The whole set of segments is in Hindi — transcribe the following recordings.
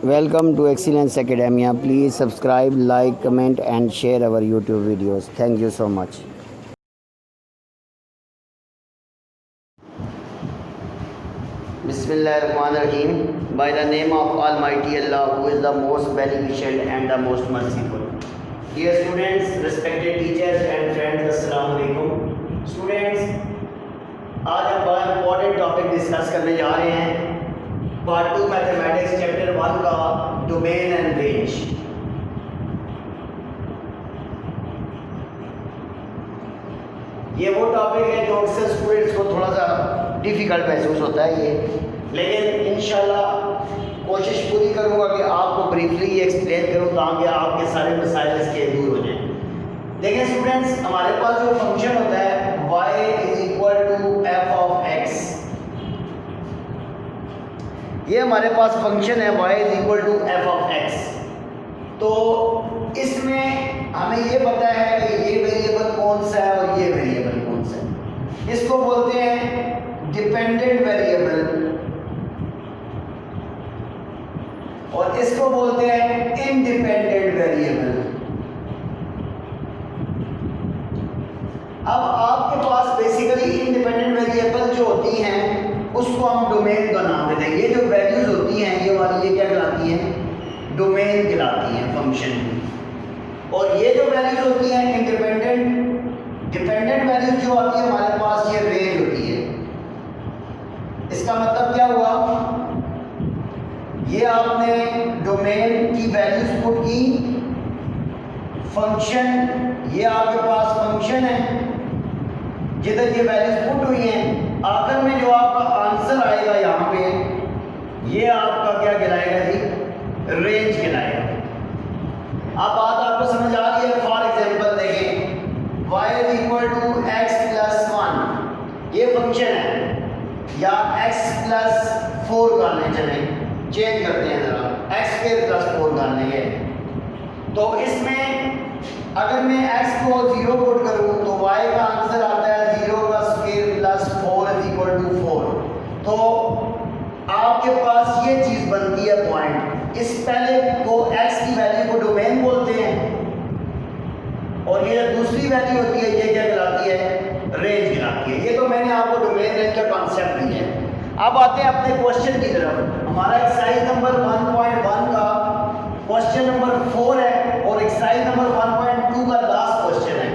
Welcome to Excellence Academia. Please subscribe, like, comment, and share our YouTube videos. Thank you so much. Bismillahirrahmanirrahim. By the name of Almighty Allah, who is the most beneficent and the most merciful. Dear students, respected teachers and friends, Assalamu alaikum. Students, आज हम बड़ा इम्पोर्टेंट टॉपिक डिस्कस करने जा रहे हैं पार्ट 2 मैथमेटिक्स चैप्टर 1 का डोमेन एंड रेंज। ये वो टॉपिक है जो अक्सर स्टूडेंट्स को थोड़ा सा डिफ़िकल्ट महसूस होता है ये, लेकिन इंशाल्लाह कोशिश पूरी करूँगा कि आपको ब्रीफली एक्सप्लेन करूँ ताकि आपके सारे मसाइल इसके दूर हो जाएं। देखिए स्टूडेंट्स, हमारे पास जो फंक्शन होता है y is equal to f of x, ये हमारे पास फंक्शन है y is equal to f of x. तो इसमें हमें ये पता है कि ये वेरिएबल कौन सा है और ये वेरिएबल कौन सा है। इसको बोलते हैं डिपेंडेंट वेरिएबल और इसको बोलते हैं इंडिपेंडेंट वेरिएबल। अब आपके पास बेसिकली इंडिपेंडेंट वेरिएबल जो होती हैं उसको हम डोमेन का नाम देते हैं। ये जो वैल्यूज होती हैं ये वाली, ये क्या कहलाती हैं? डोमेन कहलाती हैं फंक्शन की। और ये जो वैल्यूज होती हैं इंडिपेंडेंट डिपेंडेंट वैल्यूज जो आती है हमारे पास, ये रेंज होती है। इसका मतलब क्या हुआ? ये आपने डोमेन की वैल्यूज पुट की, फंक्शन ये आपके पास फंक्शन है जिधर ये वैल्यूज पुट हुई हैं, आखिर में जो आपका आंसर आएगा यहाँ पे ये आपका क्या कहलाएगा जी? रेंज कहलाएगा। अब बात आपको समझ आ रही है? फॉर एग्जांपल देखें, y is equal to x plus 1 ये फंक्शन है, या x प्लस 4 कर लें, चलें चेंज करते हैं जरा, x स्क्वायर प्लस 4 कर लेंगे। तो इसमें अगर मैं x को 0 पुट करूं तो y का आंसर आता है 0 का square plus 4 is equal to 4। तो आपके पास ये चीज बनती है पॉइंट। इस पहले को x की वैल्यू को डोमेन बोलते हैं और ये दूसरी वैल्यू होती है ये क्या कहलाती है? रेंज कहलाती है। ये तो मैंने आपको डोमेन रेंज का कॉन्सेप्ट दिया है। अब आते हैं अपने क्वेश्चन की तरफ। हमारा एक्सरसाइज नंबर 1.1 का क्वेश्चन नंबर 4 है और एक्सरसाइज नंबर 1.2 का लास्ट क्वेश्चन है।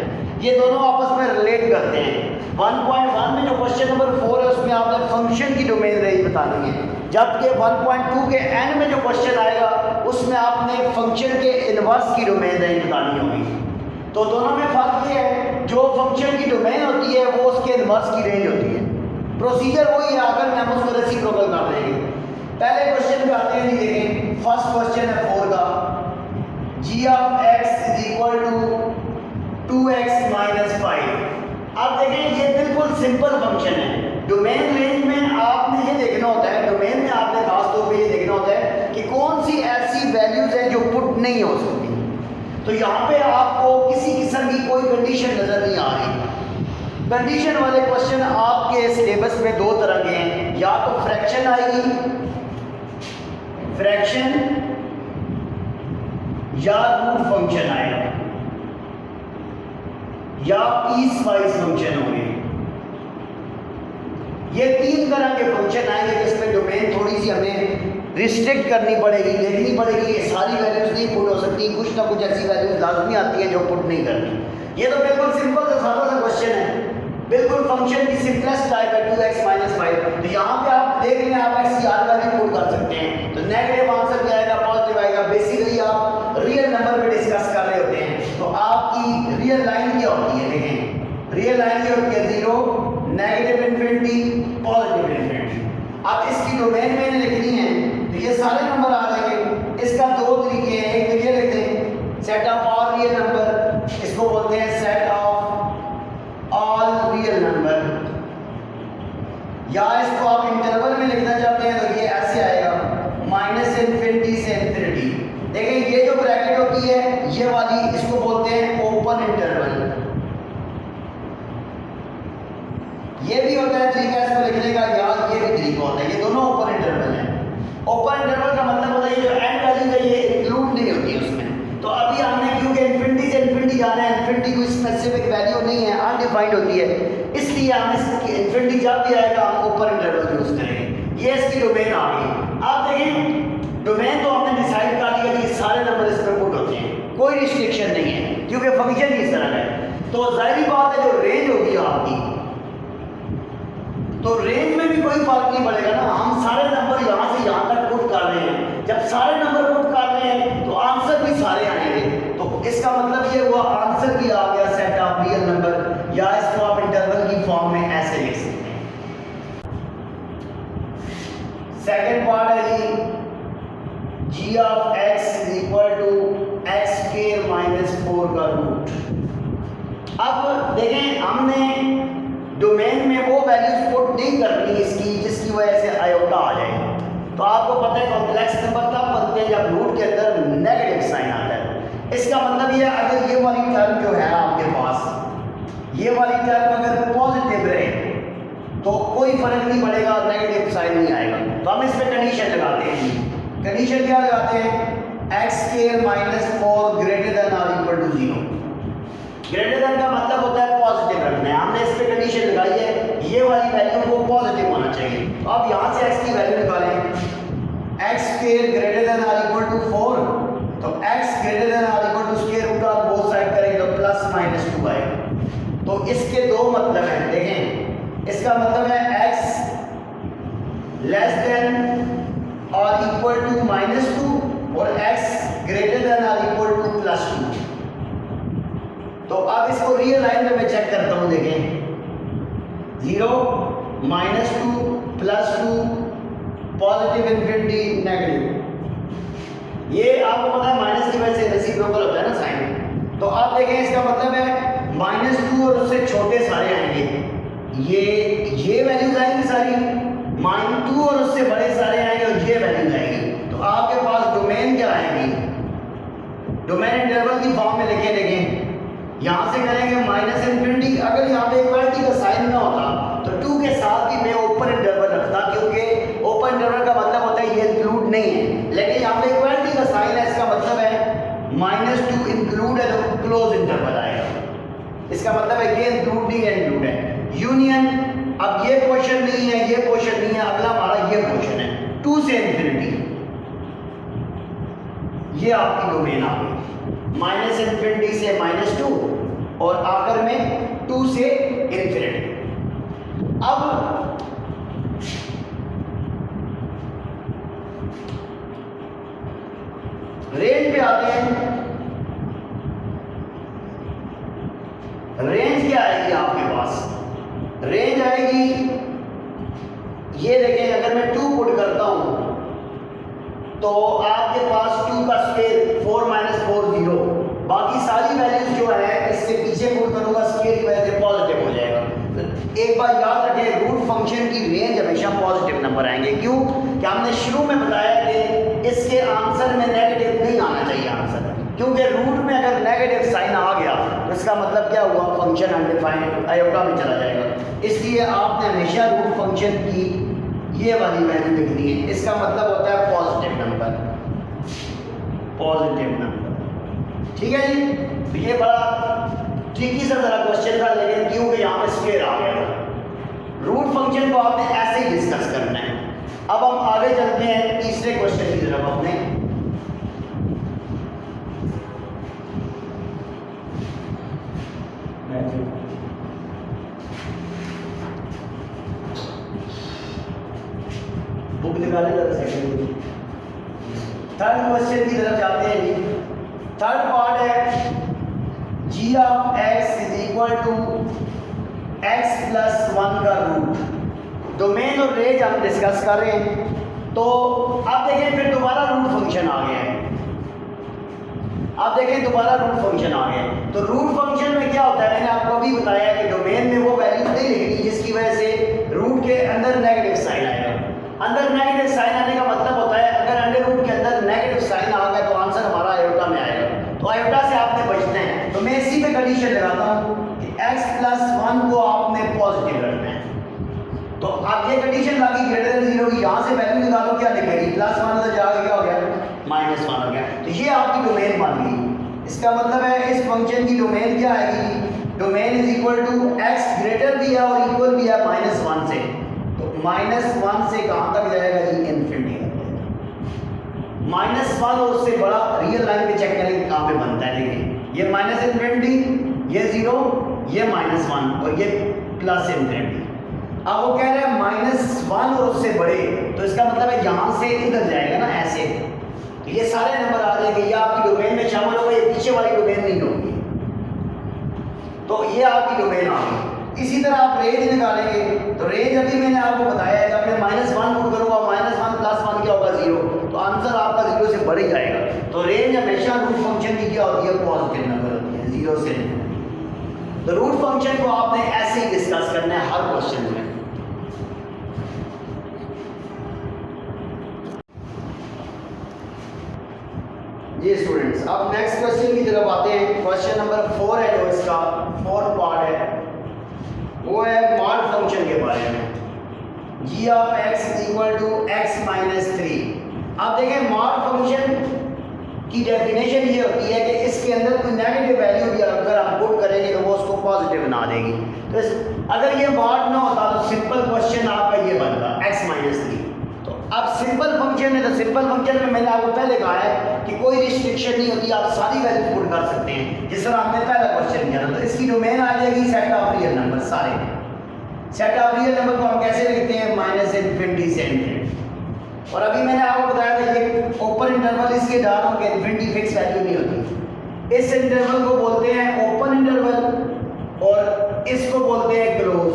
ये दोनों आपस में रिलेट करते हैं। 1.1 में जो क्वेश्चन नंबर 4 है उसमें आपने फंक्शन की डोमेन रेंज बतानी है, जबकि 1.2 के एंड में जो क्वेश्चन आएगा उसमें आपने फंक्शन के इनवर्स की डोमेन रेंज बतानी होगी। तो दोनों में फर्क ये है, जो फंक्शन की डोमेन होती है वो उसके इनवर्स की रेंज होती है। प्रोसीजर वही है, आकर हम उसको रेसिप्रोकल कर देंगे। पहले क्वेश्चन पे आते हैं, देखें फर्स्ट क्वेश्चन है 4 का, g of x is equal to 2x minus 5। अब देखें ये बिल्कुल सिंपल फंक्शन है। डोमेन रेंज में आपने ये देखना होता है, डोमेन में आपने खास तौर पे ये देखना होता है कि कौन सी ऐसी वैल्यूज हैं जो पुट नहीं हो सकती। तो यहाँ पे आपको किसी किस्म की कोई कंडीशन नजर नहीं आ रही। कंडीशन वाले क्वेश्चन आपके सिलेबस में दो तरह के हैं, या तो फ्रैक्शन आएगी, फ्रैक्शन, या रूट फंक्शन आएगा, या पीस वाइज फंक्शन होंगे। ये तीन तरह के फंक्शन आएंगे जिसमें डोमेन थोड़ी सी हमें रिस्ट्रिक्ट करनी पड़ेगी, देखनी पड़ेगी। ये सारी वैल्यूज नहीं पुट हो सकती, कुछ ना कुछ ऐसी वैल्यूज लाजमी आती हैं जो पुट नहीं करती। ये तो बिल्कुल सिंपल सा सादा सा क्वेश्चन है, बिल्कुल फंक्शन की सिंपलेस्ट टाइप है 2x माइनस 5। तो यहाँ पे आप देख लें, आप x की आर वैल्यू पुट कर सकते हैं तो नेगेटिव आंसर क्या आएगा, पॉजिटिव आएगा। बेसिकली आप रियल नंबर पे डिस्कस कर रहे होते हैं तो आपकी रियल लाइन क्या होती है? देखें रियल लाइन क्या होती है? 0, नेगेटिव इन्फिनिटी, पॉजिटिव इन्फिनिटी। अब इसकी डोमेन मैंने लिखनी है तो ये सारे नंबर आ जाएंगे। इसका दो तरीके हैं, एक तो ये लिखते हैं set of all real number, इसको बोलते हैं set of all real number, या इसको आप इंटरवल में लिखना चाहते हैं तो ये ऐसे आएगा माइनस इन्फिनिटी से इन्फिनिटी। देखिए ये जो ब्रैकेट होती है ये वाली, इसको बोलते हैं ओपन इंटरवल। ये भी होता है तरीका इसको लिखने का, या ये भी तरीका होता है, ये दोनों ओपन इंटरवल है। ओपन इंटरवल का मतलब होता है ये जो एंड इन्फिनिटी कोई स्पेसिफिक वैल्यू नहीं है, अनडिफाइंड होती है, इसलिए हम इसकी इन्फिनिटी जब भी आएगा हम ऊपर इंटरवल यूज करेंगे। ये इसकी डोमेन आ गई। आप देखें डोमेन तो हमने डिसाइड कर लिया कि सारे नंबर इस पर पुट होते हैं, कोई रिस्ट्रिक्शन नहीं है क्योंकि फंक्शन ही इस तरह है। तो जाहिर बात है जो रेंज होगी आपकी, तो रेंज में भी कोई फर्क नहीं पड़ेगा ना, हम सारे नंबर यहाँ से यहाँ तक पुट कर रहे हैं, जब सारे नंबर पुट कर रहे हैं तो आंसर भी सारे आएंगे। तो इसका मतलब ये हुआ आंसर भी आ गया सेट ऑफ रियल नंबर, या इसको आप इंटरवल की फॉर्म में ऐसे लिख सकते हैं। सेकंड पार्ट है जी g of x is equal to x square minus 4 का रूट। अब देखें हमने डोमेन में वो वैल्यूज पुट नहीं करनी इसकी जिसकी वजह से आयोटा आ जाए। तो आपको पता है कॉम्प्लेक्स नंबर तब बनते हैं जब रूट के अंदर नेगेटिव साइन आता है। इसका मतलब ये अगर ये वाली टर्म जो है आपके पास, ये वाली टर्म अगर पॉजिटिव रहे तो कोई फर्क नहीं पड़ेगा, नेगेटिव साइन नहीं आएगा। तो हम इस पर कंडीशन लगाते हैं। कंडीशन क्या लगाते हैं? X square minus 4 greater than और इक्वल टू 0। ग्रेटर देन का मतलब होता है पॉजिटिव रखना है। हमने इस पे कंडीशन लगाई है ये वाली वैल्यू को पॉजिटिव होना चाहिए। तो अब यहाँ से x की वैल्यू निकालें, एक्स स्क्वायर ग्रेटर देन और इक्वल टू 4, तो x ग्रेटर देन और equal to square root of both side करेंगे तो प्लस माइनस 2 आएगा। तो इसके दो मतलब हैं, देखें इसका मतलब है x लेस देन और इक्वल टू -2 और x ग्रेटर देन और इक्वल टू +2। तो अब इसको रियल लाइन में मैं चेक करता हूं, देखें 0 -2 +2 पॉजिटिव इन्फिनिटी नेगेटिव। ये आपको पता है माइनस की वजह से रेसिप्रोकल होता है ना साइन। तो आप देखें इसका मतलब है -2 और उससे छोटे सारे आएंगे, ये वैल्यूज आएंगी सारी, -2 और उससे बड़े सारे आएंगे और ये वैल्यूज आएंगी। तो आपके पास डोमेन क्या आएगी? डोमेन इंटरवल की फॉर्म में लिखे, देखें यहाँ से करेंगे माइनस इन्फिनिटी। अगर यहाँ पे इक्वलिटी का साइन ना होता तो 2 के साथ भी मैं ओपन इंटरवल रखता, क्योंकि ओपन इंटरवल का मतलब होता है ये इंक्लूड नहीं है, लेकिन यहाँ पे इक्वलिटी का साइन है, इसका मतलब है -2 इंक्लूड है तो क्लोज इंटरवल आएगा। इसका मतलब है ये इंक्लूड नहीं है, इंक्लूड है। यूनियन, अब ये क्वेश्चन नहीं है, ये क्वेश्चन नहीं है, अगला हमारा ये क्वेश्चन है 2 से इन्फिनिटी। ये आपकी डोमेन आ गई, माइनस इन्फिनिटी से -2 और आखिर में 2 से इन्फिनिटी। अब रेंज पे आते हैं। रेंज क्या आएगी आपके पास? रेंज आएगी, ये देखें अगर मैं 2 पुट करता हूं तो आपके पास 2 का स्क्वायर 4 - 4 0, बाकी सारी वैल्यूज जो है इससे पीछे पुट करूंगा स्क्वायर की वजह से पॉजिटिव हो जाएगा। तो एक बार याद रखें रूट फंक्शन की रेंज हमेशा पॉजिटिव नंबर आएंगे। क्यों? कि हमने शुरू में बताया कि इसके आंसर में नेगेटिव नहीं आना चाहिए आंसर, क्योंकि रूट में अगर नेगेटिव साइन आ गया तो इसका मतलब क्या हुआ? फंक्शन अनडिफाइंड आयोटा में चला जाएगा। इसलिए आपने हमेशा रूट फंक्शन की ये वाली वैल्यू लिखनी है। इसका मतलब होता है पॉजिटिव नंबर, पॉजिटिव नंबर। ठीक है जी। तो ये बड़ा ट्रिकी सा जरा क्वेश्चन था, लेकिन क्योंकि यहाँ पे स्क्वायर आ गया था। रूट फंक्शन को आपने ऐसे ही डिस्कस करना है। अब हम आगे चलते हैं तीसरे क्वेश्चन की तरफ अपने। बुक निकाले जरा सेकंड। थर्ड क्वेश्चन की तरफ जाते हैं जी। थर्ड पार्ट है g of x is equal to x plus 1 का रूट। डोमेन और रेंज हम डिस्कस कर रहे हैं। तो अब देखें फिर दोबारा रूट फंक्शन आ गया है। अब देखें दोबारा रूट फंक्शन आ गया है। तो रूट फंक्शन में क्या होता है? मैंने आपको अभी बताया कि डोमेन में वो वैल्यू नहीं लिखनी जिसकी वजह से रूट के अंदर नेगेटिव साइन आएगा। अंदर नेगेटिव साइन आने का मतलब होता है अगर अंडर रूट के अंदर नेगेटिव साइन आ गया तो आंसर हमारा आयोटा में आएगा। तो आयोटा से आपने बचना है। तो मैं इसी पे कंडीशन लगाता हूँ कि x प्लस 1 को आपने पॉजिटिव रखना है। तो आप ये कंडीशन लगी ग्रेटर देन 0 की, यहाँ से वैल्यू निकालो, क्या लिखेगी? +1 तो जाके क्या हो गया? -1 हो गया। तो ये आपकी डोमेन बन गई। इसका मतलब है इस फंक्शन की डोमेन क्या आएगी? Domain is equal to x greater भी है और इक्वल भी है -1 से। तो -1 से कहाँ तक जाएगा जी? इन्फिनिटी तक जाएगा। -1 और उससे बड़ा रियल लाइन पे चेक करेंगे कहाँ पे बनता है। देखिए ये माइनस इन्फिनिटी, ये 0, ये -1 और ये प्लस इन्फिनिटी। अब वो कह रहे हैं -1 और उससे बड़े, तो इसका मतलब है यहाँ से इधर जाएगा ना, ऐसे। तो ये सारे नंबर आ जाएंगे, ये आपकी डोमेन में शामिल होगा, ये पीछे वाली डोमेन नहीं होगी। तो ये आपकी डोमेन आ गई। इसी तरह आप रेंज निकालेंगे, तो रेंज अभी मैंने आपको बताया है, जब मैं -1 पुट करूँगा, -1 + 1 क्या होगा? 0। तो आंसर आपका 0 से बढ़ ही जाएगा। तो रेंज हमेशा रूट फंक्शन की क्या होती है? पॉजिटिव नंबर होती है, 0 से। तो रूट फंक्शन को आपने ऐसे ही डिस्कस करना है हर क्वेश्चन में। जी स्टूडेंट्स, अब नेक्स्ट क्वेश्चन की तरफ आते हैं। क्वेश्चन नंबर 4 है, जो इसका 4th पार्ट है, वो है मॉड फंक्शन के बारे में। g of x = x - 3। अब देखें मॉड फंक्शन की डेफिनेशन ये होती है कि इसके अंदर कोई नेगेटिव वैल्यू भी अगर हम पुट करेंगे तो वो उसको पॉजिटिव बना देगी। तो अगर ये मॉड ना होता तो सिंपल क्वेश्चन आपका ये बनता x - 3। तो अब सिंपल फंक्शन है, तो सिंपल फंक्शन में मैंने आपको पहले कहा है कि कोई रिस्ट्रिक्शन नहीं होती, आप सारी वैल्यू पुट कर सकते हैं, जिस तरह हमने पहला क्वेश्चन किया था। तो इसकी डोमेन आ जाएगी सेट ऑफ रियल नंबर सारे। सेट ऑफ रियल नंबर को हम कैसे लिखते हैं? -इन्फिनिटी से इन्फिनिटी। और अभी मैंने आपको बताया था ये ओपन इंटरवल इसके डाल रहा हूँ कि इन्फिनिटी फिक्स वैल्यू नहीं होती। इस इंटरवल को बोलते हैं ओपन इंटरवल और इसको बोलते हैं क्लोज।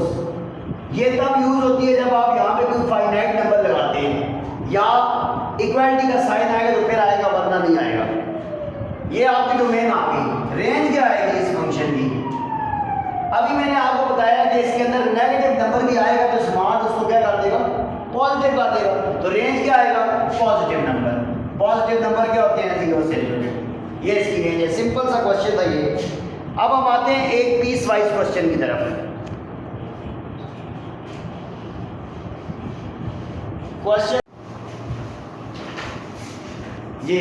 ये तब यूज होती है जब आप यहाँ पे कोई फाइनाइट नंबर लगाते हैं या इक्वालिटी का साइन आएगा तो फिर आएगा, वरना नहीं आएगा। ये आपकी डोमेन आ गई। रेंज क्या आएगी इस फंक्शन की? अभी मैंने आपको बताया कि इसके अंदर नेगेटिव नंबर भी आएगा तो स्मार्ट उसको क्या कर देगा? पॉजिटिव कर देगा। तो रेंज क्या आएगा? Positive number. पॉजिटिव नंबर क्या होते हैं? 0 से इन्फिनिटी। ये इसकी रेंज है। सिंपल सा क्वेश्चन था ये। अब हम आते हैं एक पीस वाइज क्वेश्चन की तरफ। क्वेश्चन जी,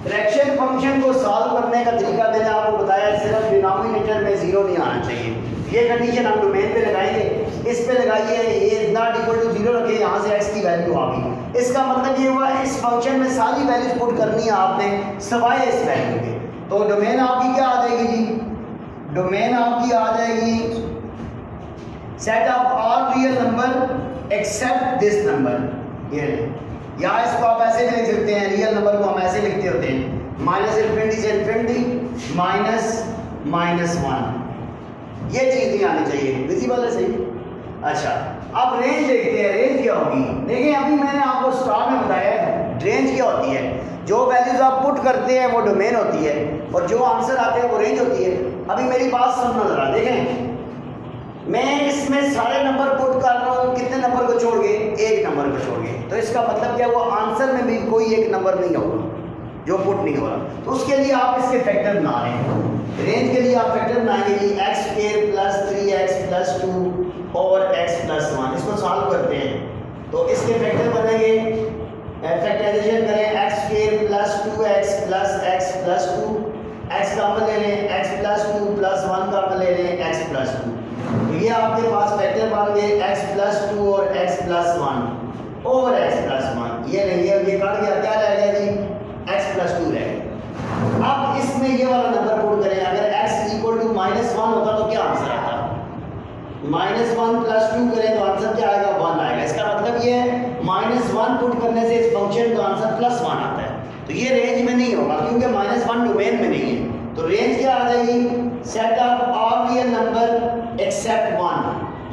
फ्रैक्शन फंक्शन को सॉल्व करने का तरीका मैंने आपको बताया, सिर्फ डिनोमिनेटर में 0 नहीं आना चाहिए। ये कंडीशन हम डोमेन पे लगाएंगे, इस पे लगाइए, ये नॉट इक्वल टू 0 रखिए, यहाँ से x की वैल्यू आ गई। इसका मतलब ये हुआ इस फंक्शन में सारी वैल्यूज पुट करनी है आपने सवाए इस वैल्यू के। तो डोमेन आपकी क्या आ जाएगी जी? डोमेन आपकी आ जाएगी set of all real number except this number. ये या इसको आप ऐसे भी लिख सकते हैं, रियल नंबर को हम ऐसे लिखते होते हैं -इन्फिनिटी से इन्फिनिटी -1। ये चीज़ नहीं आनी चाहिए। विजिबल है? सही। अच्छा, अब रेंज देखते हैं, रेंज क्या होगी। देखिए अभी मैंने आपको स्टार्ट में बताया रेंज क्या होती है। जो वैल्यूज आप पुट करते हैं वो डोमेन होती है और जो आंसर आते हैं वो रेंज होती है। अभी मेरी बात सुनना जरा, देखें मैं इसमें सारे नंबर पुट कर रहा हूँ, कितने नंबर को छोड़ के? एक नंबर को छोड़ के। तो इसका मतलब क्या, वो आंसर में भी कोई एक नंबर नहीं होगा जो पुट नहीं हो रहा। तो उसके लिए आप इसके फैक्टर बना रहे हैं। रेंज के लिए आप फैक्टर बनाएंगे जी x² + 3x + 2 और x + 1। इसको सॉल्व करते हैं तो इसके फैक्टर बनेंगे, फैक्टराइजेशन करें x² + 2x + x + 2, x common ले लें, x + 2 + 1 कॉमन ले लें, x + 2। तो ये आपके पास फैक्टर बन गए x + 2 और x + 1 ओवर x + 1। ये नहीं है, ये कट गया, क्या रह गया जी? x + 2 रह गया। अब इसमें ये वाला नंबर पुट करें, अगर x = -1 होता तो क्या आंसर आता? -1 + 2 करें तो आंसर क्या आएगा? 1 आएगा। इसका मतलब ये है -1 पुट करने से इस फंक्शन का आंसर +1 आता है। तो ये रेंज में नहीं होगा क्योंकि -1 डोमेन में नहीं है। तो रेंज क्या आ जाएगी? Set of all real number except 1,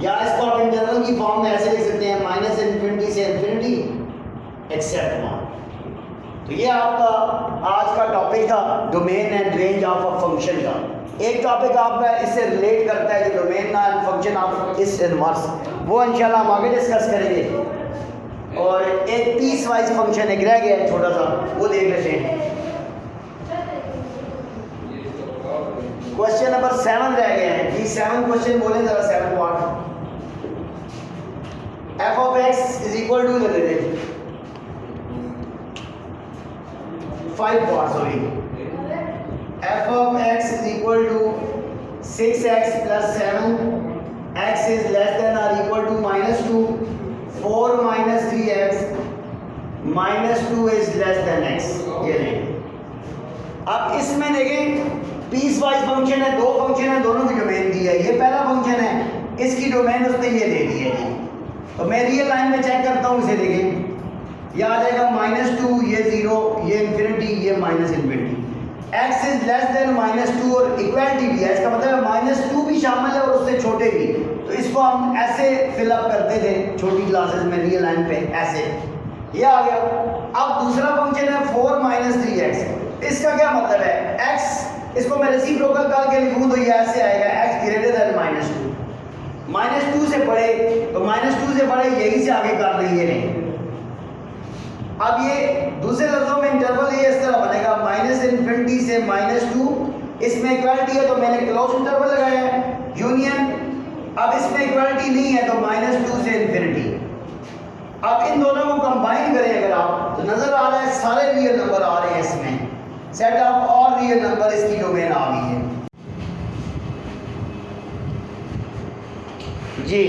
या इसको आप इंटरवल की फॉर्म में ऐसे लिख सकते हैं -इन्फिनिटी से इन्फिनिटी एक्सेप्ट 1। तो ये आपका आज का टॉपिक था, domain and range of a function का। एक टॉपिक आपका इससे रिलेट करता है जो डोमेन एंड फंक्शन ऑफ इस इनवर्स, वो इंशाल्लाह हम आगे डिस्कस करेंगे। और एक पीस वाइज फंक्शन एक रह गया है छोटा सा, वो देख लेते हैं। क्वेश्चन नंबर 7 रह गया है। ये 7 क्वेश्चन बोले जरा, 7 part. f of x = the digit 5 part, sorry F of X is equal to 6x plus 7, x is less than और equal to -2, 4 minus 3x -2 is less than x। ये देखें, अब इसमें देखें पीस वाइज फंक्शन है, दो फंक्शन है, दोनों की डोमेन दी है। ये पहला फंक्शन है, इसकी डोमेन उसने ये दे दी है जी। तो मैं रियल लाइन में चेक करता हूँ, इसे देखें, ये आ जाएगा -2, ये 0, ये इन्फिनिटी, ये -infinity. x is less then -2 और इक्वलिटी भी है, इसका मतलब -2 भी शामिल है और उससे छोटे भी। तो इसको हम ऐसे फिलअप करते थे छोटी क्लासेस में रियल लाइन पे, ऐसे ये आ गया। अब दूसरा फंक्शन है 4 माइनस 3x। इसका क्या मतलब है, x इसको मैं रेसिप्रोकल करके लिखूं तो ये ऐसे आएगा, x ग्रेटर देन -2। -2 से बड़े, तो -2 से बड़े यही से आगे कर देंगे नहीं। अब ये दूसरे लफ्जों में इंटरवल ये इस तरह बनेगा, -इन्फिनिटी से -2, इसमें इक्वलिटी है तो मैंने क्लोज इंटरवल लगाया है, यूनियन। अब इसमें इक्वलिटी नहीं है तो -2 से इन्फिनिटी। अब इन दोनों को कंबाइन करें अगर आप, तो नजर आ रहा है सारे रियल नंबर आ रहे हैं इसमें, set of all real number इसकी डोमेन आ गई है जी।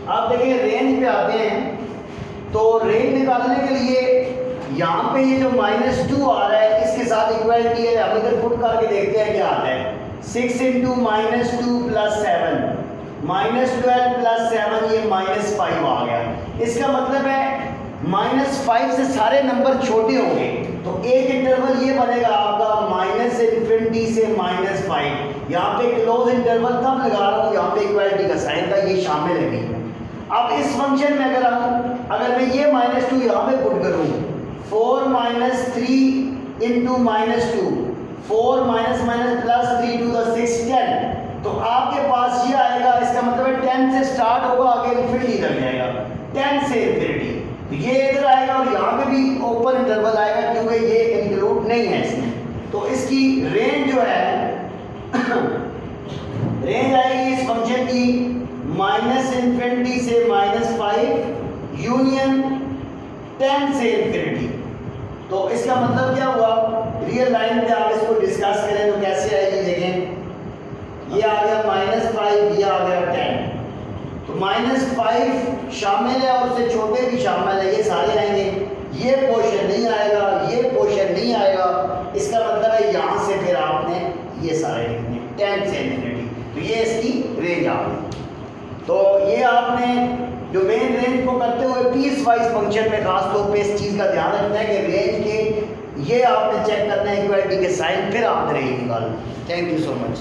अब देखिए रेंज पे आते हैं, तो रेंज निकालने के लिए यहाँ पे ये जो -2 आ रहा है इसके साथ इक्वलिटी है, हम इधर पुट करके देखते हैं क्या आता है। 6 इंटू -2 प्लस 7, -12 प्लस 7, ये -5 आ गया। इसका मतलब है -5 से सारे नंबर छोटे होंगे, तो एक इंटरवल ये बनेगा आपका -इन्फिनिटी से -5। यहाँ पे क्लोज इंटरवल तब लगा रहा हूँ, यहाँ पे इक्वलिटी का साइन था, ये शामिल है नहीं। अब इस फंक्शन में अगर मैं ये -2 यहाँ पे पुट करूँ, 4 minus 3 into -2, 4 minus plus 3 to the 6, 10, तो आपके पास ये आएगा। इसका मतलब है 10 से स्टार्ट होगा, आगे इन्फिनिटी तक जाएगा, 10 से इन्फिनिटी। तो ये इधर आएगा और यहाँ पे भी ओपन इंटरवल आएगा क्योंकि ये इंक्लूड नहीं है इसमें। तो इसकी रेंज जो है रेंज आएगी इस फंक्शन की -इन्फिनिटी से -5 यूनियन 10 से इन्फिनिटी। तो इसका मतलब क्या हुआ, रियल लाइन पे आप इसको डिस्कस करें तो कैसे आएगी, देखें ये आ गया -5, ये आ गया 10, तो -5 शामिल है और उससे छोटे भी शामिल है, ये सारे आएंगे। ये पोर्शन नहीं आएगा, ये पोर्शन नहीं आएगा, इसका मतलब है यहाँ से फिर आपने ये सारे लिखने 10 से इन्फिनिटी। तो ये इसकी रेंज आ गई। तो ये आपने डोमेन रेंज को करते हुए पीस वाइज फंक्शन में खास तौर पे इस चीज़ का ध्यान रखना है कि रेंज के ये आपने चेक करना है इक्वलिटी के साइन, फिर आपने रेंज निकालना। Thank you so much.